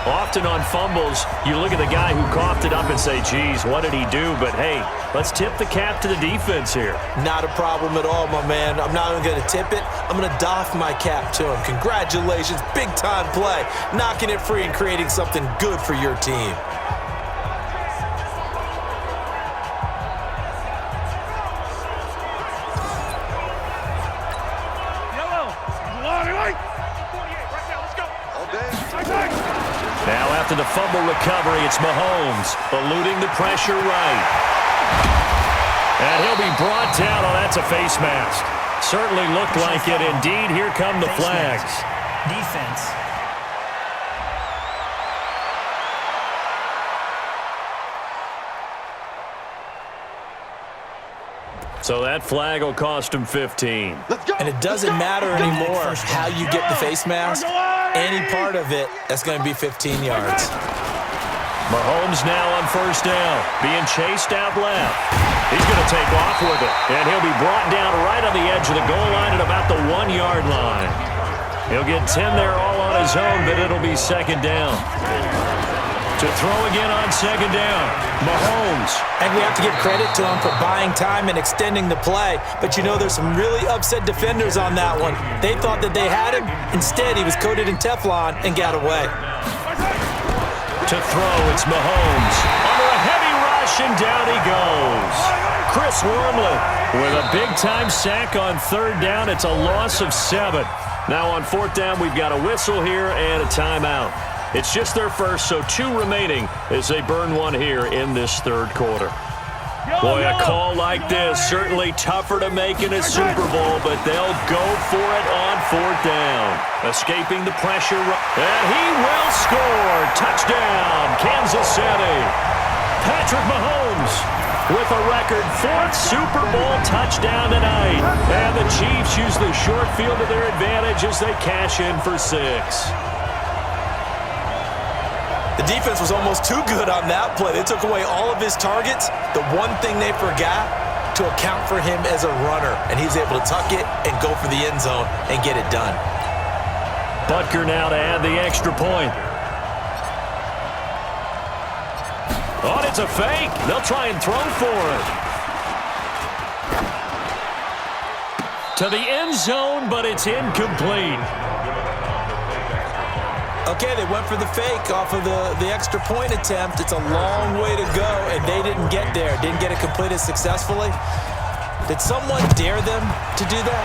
Often on fumbles, you look at the guy who coughed it up and say, geez, what did he do? But, hey, let's tip the cap to the defense here. Not a problem at all, my man. I'm not even going to tip it. I'm going to doff my cap to him. Congratulations. Big-time play. Knocking it free and creating something good for your team. Now after the fumble recovery, it's Mahomes eluding the pressure right. And he'll be brought down. Oh, that's a face mask. Certainly looked like it. Indeed, here come the flags. Defense. So that flag will cost him 15. And it doesn't matter anymore how you get the face mask. Any part of it, that's going to be 15 yards. Mahomes now on first down, being chased out left. He's going to take off with it, and he'll be brought down right on the edge of the goal line at about the 1-yard line. He'll get 10 there all on his own, but it'll be second down. To throw again on second down, Mahomes. And we have to give credit to him for buying time and extending the play. But you know, there's some really upset defenders on that one. They thought that they had him. Instead, he was coated in Teflon and got away. To throw, it's Mahomes. Under a heavy rush, and down he goes. Chris Wormley with a big-time sack on third down. It's a loss of 7. Now on fourth down, we've got a whistle here and a timeout. It's just their first, so 2 remaining as they burn one here in this third quarter. Boy, a call like this, certainly tougher to make in a Super Bowl, but they'll go for it on fourth down. Escaping the pressure, and he will score. Touchdown, Kansas City. Patrick Mahomes with a record 4th Super Bowl touchdown tonight. And the Chiefs use the short field to their advantage as they cash in for 6. The defense was almost too good on that play. They took away all of his targets. The one thing they forgot, to account for him as a runner. And he's able to tuck it and go for the end zone and get it done. Butker now to add the extra point. Oh, it's a fake. They'll try and throw for it. To the end zone, but it's incomplete. Okay, they went for the fake off of the extra point attempt. It's a long way to go, and they didn't get there. Didn't get it completed successfully. Did someone dare them to do that?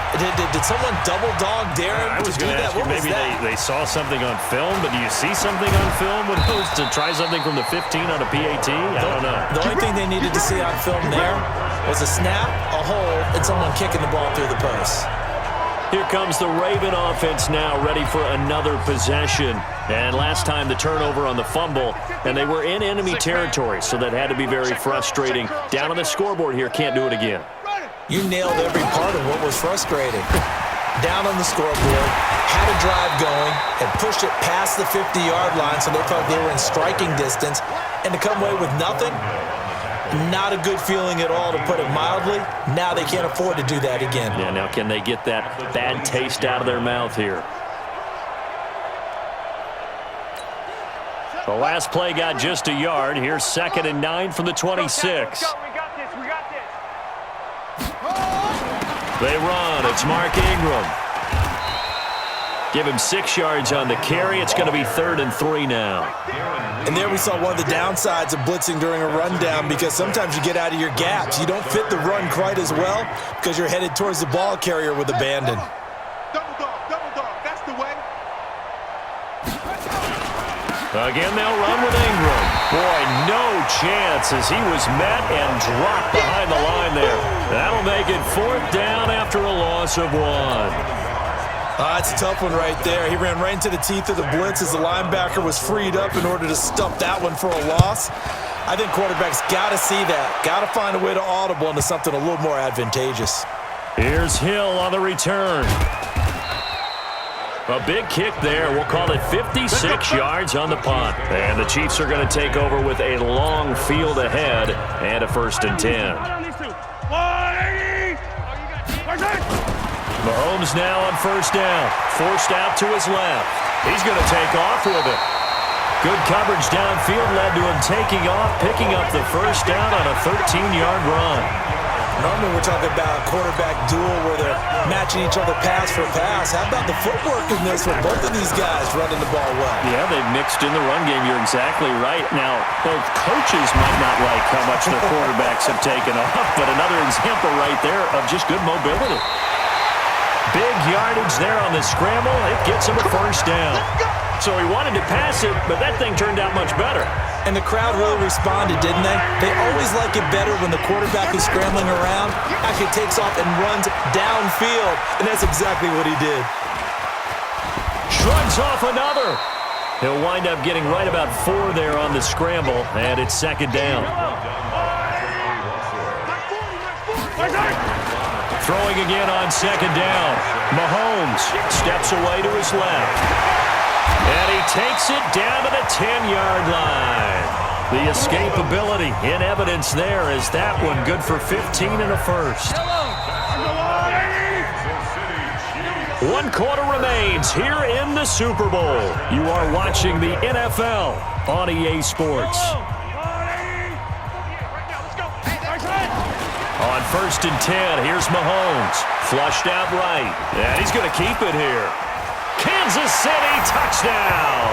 Did someone double dog dare them to do that? What was that? Maybe they saw something on film, but do you see something on film when it goes to try something from the 15 on a PAT? I don't know. The only thing they needed to see on film there was a snap, a hold, and someone kicking the ball through the post. Here comes the Raven offense now, ready for another possession. And last time the turnover on the fumble, and they were in enemy territory, so that had to be very frustrating. Down on the scoreboard here, can't do it again. You nailed every part of what was frustrating. Down on the scoreboard, had a drive going, and pushed it past the 50-yard line, so they felt they were in striking distance. And to come away with nothing, not a good feeling at all, to put it mildly. Now they can't afford to do that again. Yeah, now can they get that bad taste out of their mouth here? The last play got just a yard. Here's 2nd and 9 from the 26. They run. It's Mark Ingram. Give him 6 yards on the carry. It's going to be 3rd and 3 now. And there we saw one of the downsides of blitzing during a rundown, because sometimes you get out of your gaps. You don't fit the run quite as well because you're headed towards the ball carrier with abandon. Double dog, that's the way. Again, they'll run with Ingram. Boy, no chance as he was met and dropped behind the line there. That'll make it 4th down after a loss of 1. That's a tough one right there. He ran right into the teeth of the blitz as the linebacker was freed up in order to stuff that one for a loss. I think quarterbacks got to see that. Got to find a way to audible into something a little more advantageous. Here's Hill on the return. A big kick there. We'll call it 56 yards on the punt. And the Chiefs are going to take over with a long field ahead and a 1st and 10. Mahomes now on first down. Forced out to his left. He's going to take off with it. Good coverage downfield led to him taking off, picking up the first down on a 13-yard run. Normally we're talking about a quarterback duel where they're matching each other pass for pass. How about the footwork in this with both of these guys running the ball well? Yeah, they've mixed in the run game. You're exactly right. Now, both coaches might not like how much their quarterbacks have taken off, but another example right there of just good mobility. Big yardage there on the scramble. It gets him a first down. So he wanted to pass it, but that thing turned out much better. And the crowd really responded, didn't they? They always like it better when the quarterback is scrambling around, actually takes off and runs downfield, and that's exactly what he did. Shrugs off another. He'll wind up getting right about 4 there on the scramble, and it's second down. Throwing again on second down. Mahomes steps away to his left. And he takes it down to the 10-yard line. The escapability in evidence there is that one good for 15 and a first. 1 quarter remains here in the Super Bowl. You are watching the NFL on EA Sports. On 1st and 10, here's Mahomes. Flushed out right. And he's going to keep it here. Kansas City touchdown.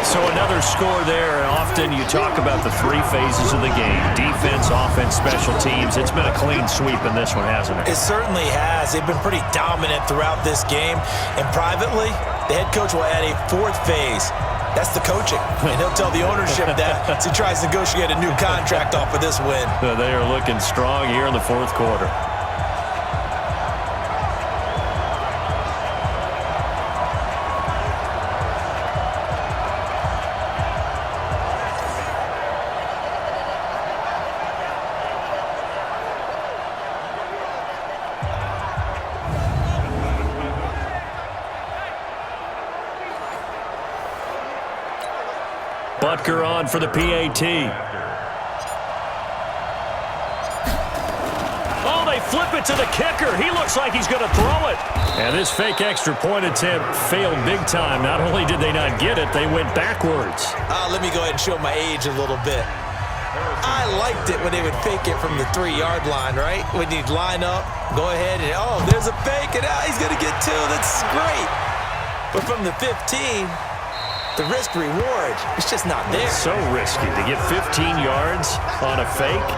So another score there. Often you talk about the 3 phases of the game. Defense, offense, special teams. It's been a clean sweep in this one, hasn't it? It certainly has. They've been pretty dominant throughout this game. And privately, the head coach will add a 4th phase. That's the coaching. And he'll tell the ownership that as he tries to negotiate a new contract off of this win. They are looking strong here in the 4th quarter. Butker on for the PAT. Oh, they flip it to the kicker. He looks like he's going to throw it. And this fake extra point attempt failed big time. Not only did they not get it, they went backwards. Let me go ahead and show my age a little bit. I liked it when they would fake it from the 3-yard line, right? When you'd line up, go ahead and, oh, there's a fake, and he's going to get 2. That's great. But from the 15... the risk-reward, it's just not there. It's so risky to get 15 yards on a fake.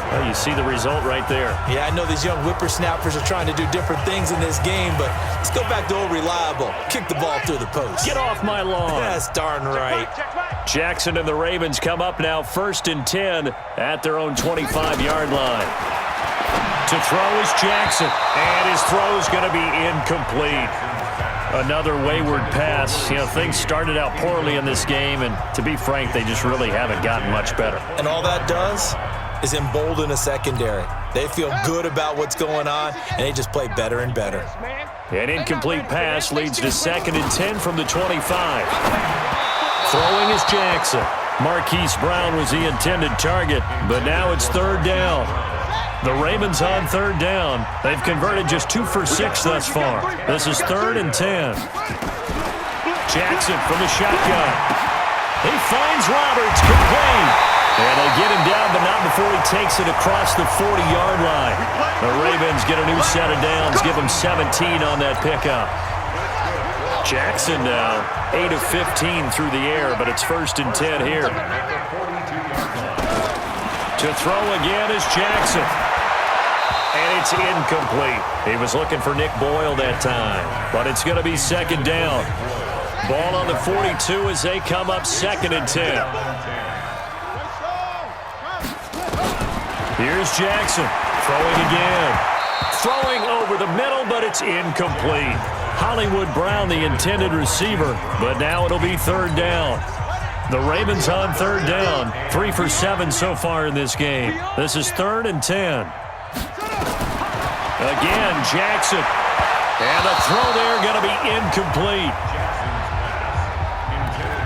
Well, you see the result right there. Yeah, I know these young whippersnappers are trying to do different things in this game, but let's go back to old reliable. Kick the ball through the post. Get off my lawn. That's darn right. Jackson and the Ravens come up now 1st and 10 at their own 25-yard line. To throw is Jackson, and his throw is going to be incomplete. Another wayward pass. You know, things started out poorly in this game, and to be frank, they just really haven't gotten much better. And all that does is embolden a secondary. They feel good about what's going on, and they just play better and better. An incomplete pass leads to 2nd and 10 from the 25. Throwing is Jackson. Marquise Brown was the intended target, but now it's 3rd down. The Ravens on 3rd down. They've converted just 2 for 6 thus far. This is 3rd and 10. Jackson from the shotgun. He finds Roberts, complete. And they get him down, but not before he takes it across the 40-yard line. The Ravens get a new set of downs, give them 17 on that pickup. Jackson now 8 of 15 through the air, but it's 1st and 10 here. To throw again is Jackson. And it's incomplete. He was looking for Nick Boyle that time, but it's going to be 2nd down. Ball on the 42 as they come up 2nd and 10. Here's Jackson, throwing again. Throwing over the middle, but it's incomplete. Hollywood Brown, the intended receiver, but now it'll be 3rd down. The Ravens on 3rd down, 3 for 7 so far in this game. This is 3rd and 10. Again, Jackson. And the throw there going to be incomplete.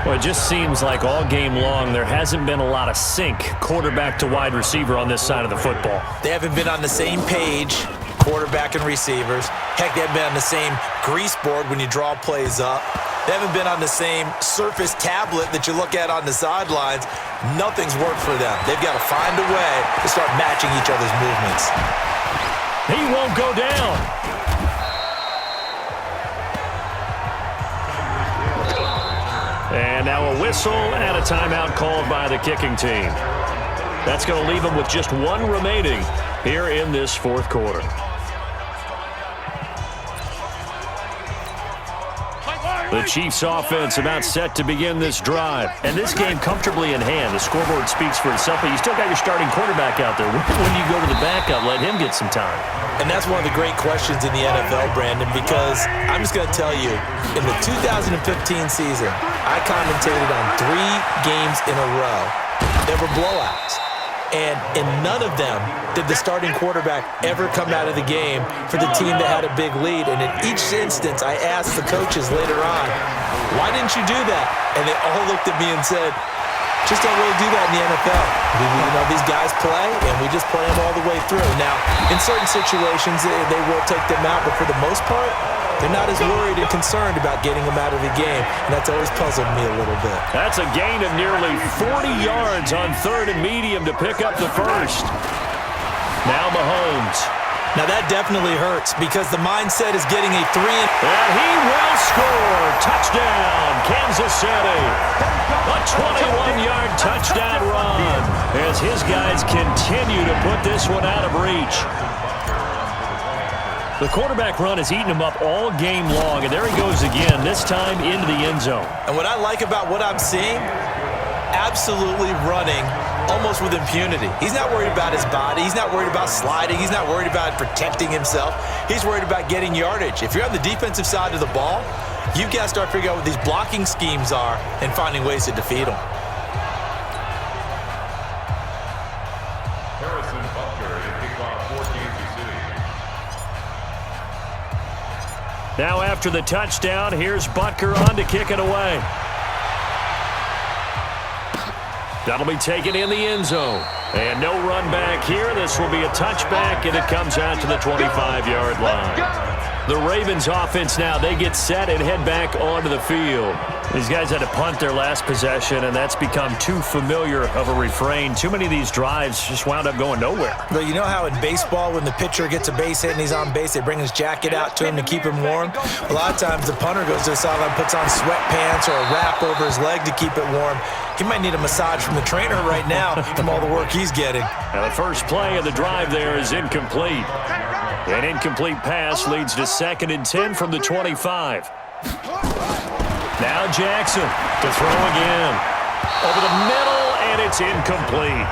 Well, it just seems like all game long there hasn't been a lot of sync quarterback to wide receiver on this side of the football. They haven't been on the same page, quarterback and receivers. Heck, they haven't been on the same grease board when you draw plays up. They haven't been on the same Surface tablet that you look at on the sidelines. Nothing's worked for them. They've got to find a way to start matching each other's movements. He won't go down. And now a whistle and a timeout called by the kicking team. That's going to leave them with just one remaining here in this fourth quarter. The Chiefs offense about set to begin this drive. And this game comfortably in hand. The scoreboard speaks for itself, but you still got your starting quarterback out there. When you go to the backup, let him get some time. And that's one of the great questions in the NFL, Brandon, because I'm just going to tell you, in the 2015 season, I commentated on 3 games in a row. There were blowouts. And in none of them did the starting quarterback ever come out of the game for the team that had a big lead. And in each instance, I asked the coaches later on, why didn't you do that? And they all looked at me and said, just don't really do that in the NFL. These guys play, and we just play them all the way through. Now, in certain situations, they will take them out, but for the most part, they're not as worried and concerned about getting them out of the game, and that's always puzzled me a little bit. That's a gain of nearly 40 yards on 3rd and medium to pick up the first. Now Mahomes. Now that definitely hurts because the mindset is getting a 3. And he will score. Touchdown, Kansas City. A 21-yard touchdown run as his guys continue to put this one out of reach. The quarterback run has eaten him up all game long, and there he goes again, this time into the end zone. And what I like about what I'm seeing, absolutely running almost with impunity. He's not worried about his body. He's not worried about sliding. He's not worried about protecting himself. He's worried about getting yardage. If you're on the defensive side of the ball, you've got to start figuring out what these blocking schemes are and finding ways to defeat them. Now after the touchdown, here's Butker on to kick it away. That'll be taken in the end zone. And no run back here. This will be a touchback, and it comes out to the 25-yard line. The Ravens offense now, they get set and head back onto the field. These guys had to punt their last possession, and that's become too familiar of a refrain. Too many of these drives just wound up going nowhere. But you know how in baseball, when the pitcher gets a base hit and he's on base, they bring his jacket out to him to keep him warm? A lot of times the punter goes to the sideline, puts on sweatpants or a wrap over his leg to keep it warm. He might need a massage from the trainer right now from all the work he's getting. Now the first play of the drive there is incomplete. An incomplete pass leads to 2nd and 10 from the 25. Now Jackson to throw again. Over the middle, and it's incomplete.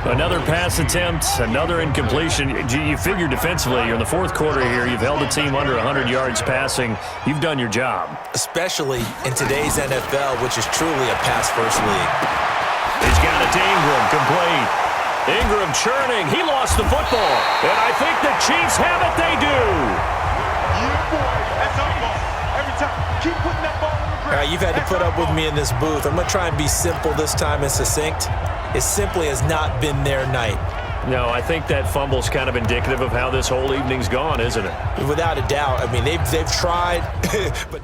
Another pass attempt, another incompletion. You figure defensively, you're in the fourth quarter here. You've held the team under 100 yards passing. You've done your job. Especially in today's NFL, which is truly a pass-first league. He's got it to Ingram, complete. Ingram churning. He lost the football. And I think the Chiefs have it. They do. Yeah, boy. That's our ball. Every time. Keep putting that ball on the ground. All right, you've had to put up with me in this booth. I'm going to try and be simple this time and succinct. It simply has not been their night. No, I think that fumble's kind of indicative of how this whole evening's gone, isn't it? Without a doubt. I mean, they've tried, but...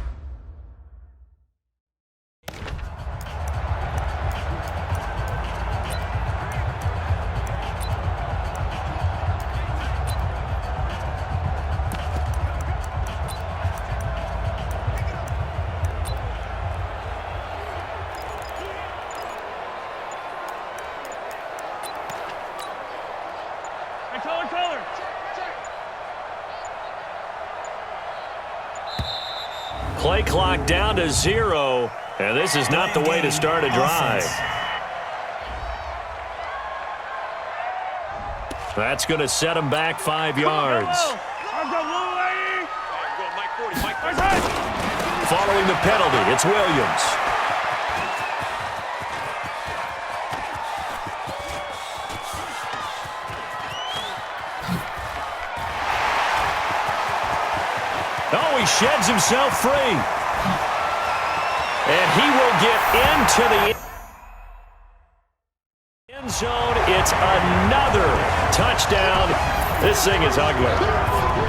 Play clock down to 0, and this is not the way to start a drive. That's going to set them back 5 yards. Following the penalty, it's Williams. Oh, he sheds himself free. And he will get into the end zone. It's another touchdown. This thing is ugly.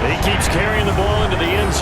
He keeps carrying the ball into the end zone.